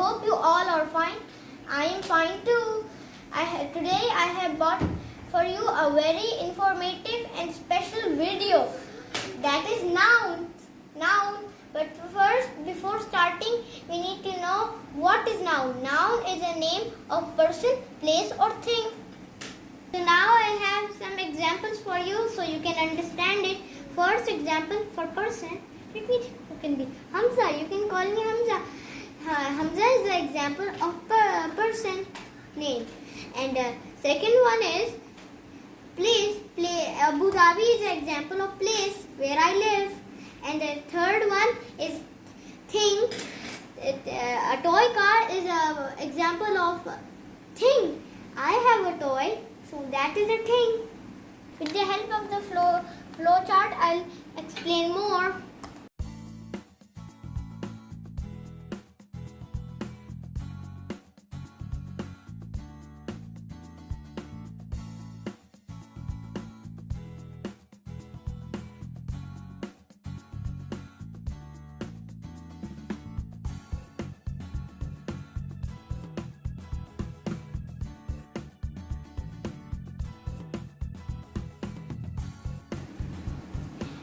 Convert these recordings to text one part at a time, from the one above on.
hope you all are fine. I am fine too. Today I have brought for you a very informative and special video. That is noun. Noun. But first, before starting, we need to know what is noun. Noun is a name of person, place or thing. So now I have some examples for you so you can understand it. First example for person. Let me think who can be. Hamza. You can call me Hamza. Hamza is the example of person name. And second one is place. Abu Dhabi is the example of place where I live. And the third one is thing. A toy car is an example of thing. I have a toy, so that is a thing. With the help of the flow chart, I'll explain more.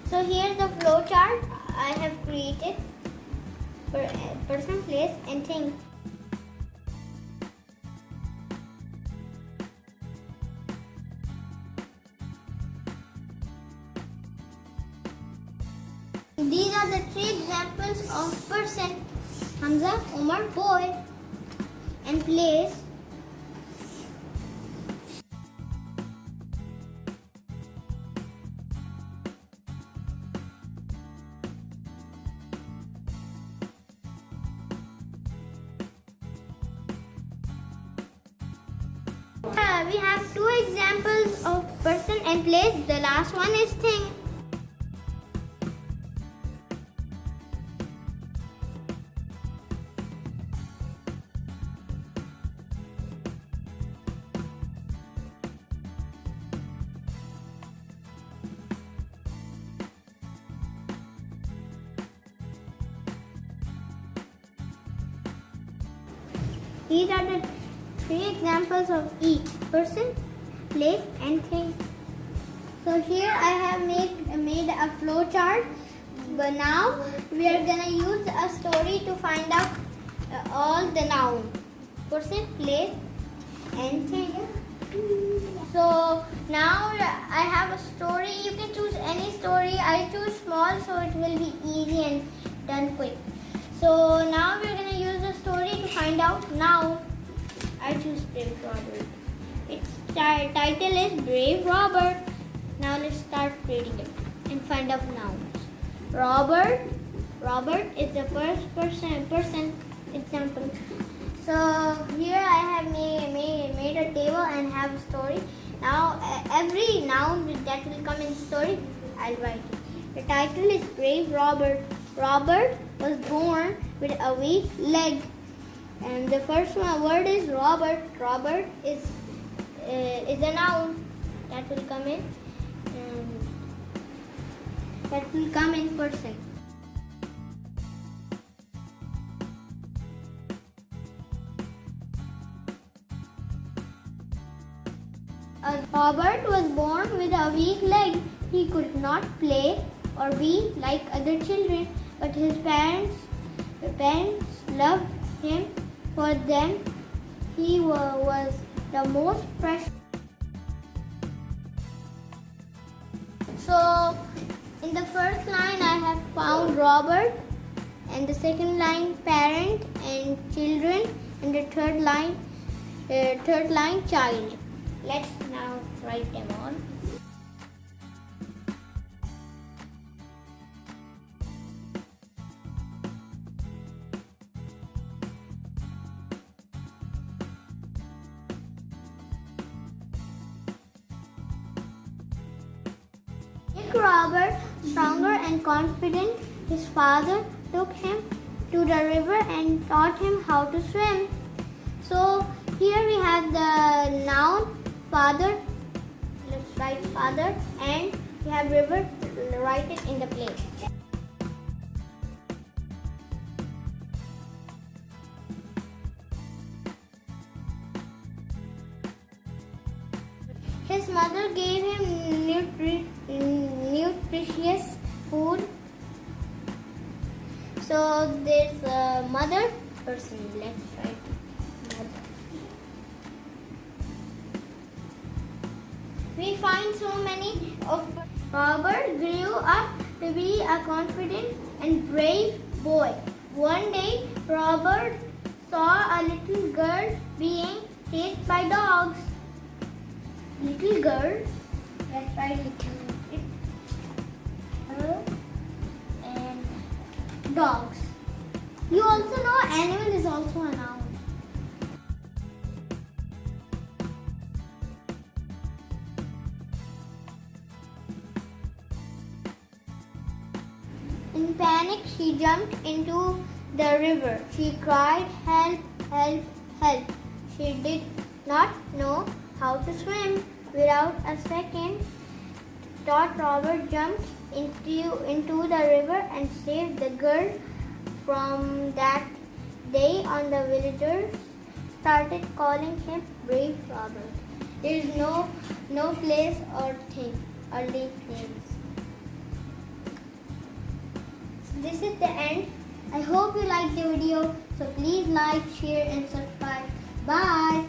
So here's the flow chart I have created for person, place and thing. These are the three examples of person: Hamza, Umar, boy, and place. We have two examples of person and place. The last one is thing. These are the three examples of each: person, place and thing. So here I have made a flow chart, but now we are gonna use a story to find out all the noun: person, place and thing. So now I have a story. You can choose any story. I choose small so it will be easy and done quick. So now we are gonna use the story to find out noun. I choose Brave Robert. Its title is Brave Robert. Now let's start reading it and find out nouns. Robert. Robert is the first person example. So here I have made a table and have a story. Now every noun that will come in the story, I'll write it. The title is Brave Robert. Robert was born with a weak leg. And the first word is Robert. Robert is a noun that will come in. That will come in person. Robert was born with a weak leg. He could not play or be like other children, but his parents loved him. For them, he was the most precious. So, in the first line, I have found Robert, and the second line, parent and children, and the third line, child. Let's now write them all. Robert, stronger and confident, his father took him to the river and taught him how to swim. So here we have the noun father. Let's write father, and we have river. Write it in the place. His mother gave him nutritious food. So there's a mother person, left, right, mother. We find so many of Robert grew up to be a confident and brave boy. One day, Robert saw a little girl being chased by dogs. Little girl, that's right, little girl and dogs. You also know animal is also a noun. In panic, she jumped into the river. She cried, "Help, help, help." She did not know how to swim. Without a second thought, Robert jumped into the river and saved the girl. From that day on, the villagers started calling him Brave Robert. There is no place or thing, only names. This is the end. I hope you liked the video. So please like, share and subscribe. Bye.